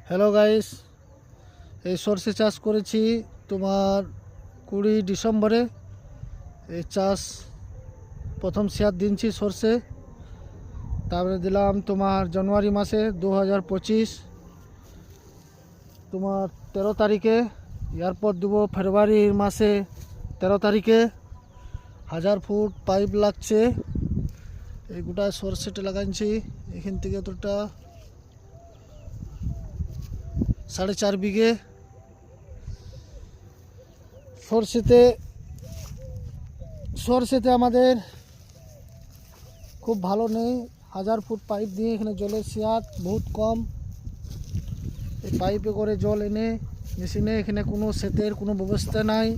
Hello guys, এই সরষে চাষ করেছি তোমার 20 ডিসেম্বরে। এই চাষ প্রথম শেয়ার দিনছি সরষে, তারপরে দিলাম তোমার জানুয়ারি মাসে 2025 তোমার 13 তারিখে। এরপর দেবো ফেব্রুয়ারি মাসে 13 তারিখে। 1000 ফুট পাইপ লাগছে। এই গোটা সরষেটা লাগাইছি। এখান থেকে তোটা 4.5 বিঘে সরষেতে আমাদের খুব ভালো নেই। 1000 ফুট পাইপ দিয়ে এখানে জলের শেয়ার বহুত কম। এই পাইপে করে জল এনে মেশিনে, এখানে কোনো সেচের কোনো ব্যবস্থা নাই।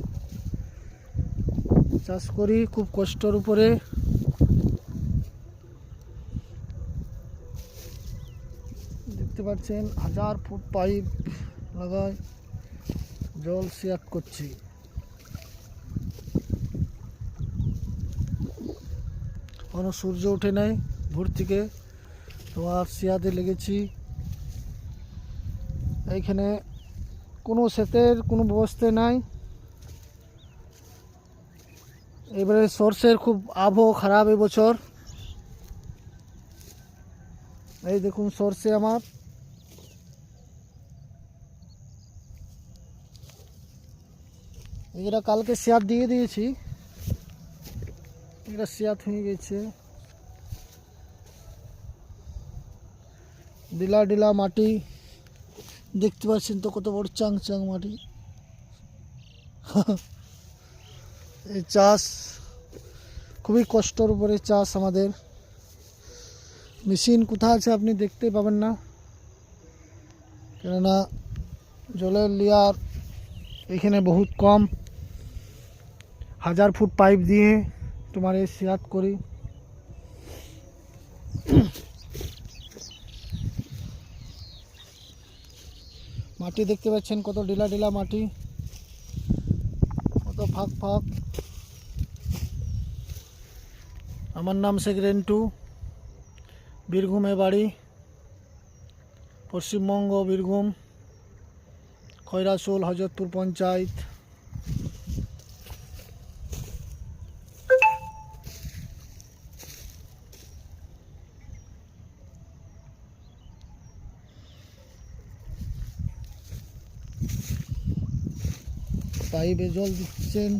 চাষ করি খুব কষ্টের উপরে। দেখতে পাচ্ছেন 1000 ফুট পাইপ লাগায় জল শেয়ার করছি। কোনো সূর্য ওঠে নাই ভোর থেকে, তোমার শিয়াতে লেগেছি। এইখানে কোনো সেচের কোনো ব্যবস্থা নাই। এবারে সরষের খুব আবহাওয়া খারাপ এবছর। এই দেখুন সরষে আমার এরা কালকে শেয়ার দিয়ে দিয়েছি। এটা শেয়ার হয়ে গেছে। ডিলা ডিলা মাটি দেখতে পাচ্ছেন তো, কত বড় চাং চাং মাটি। এই চাষ খুবই কষ্টের উপরে চাষ আমাদের। মেশিন কোথায় আছে আপনি দেখতে পাবেন না, কেননা জলের লেয়ার এখানে বহুত কম। 1000 ফুট পাইপ দিয়ে তোমার এই শেয়ার করি। মাটি দেখতে পাচ্ছেন কত ডিলা ডিলা মাটি, কত ফাঁক ফাঁক। আমার নাম শেখ রেন্টু, বীরভূমে বাড়ি, পশ্চিমবঙ্গ বীরভূম, খয়রাসোল হজরতপুর পঞ্চায়েত। পাইপে জল দিচ্ছেন।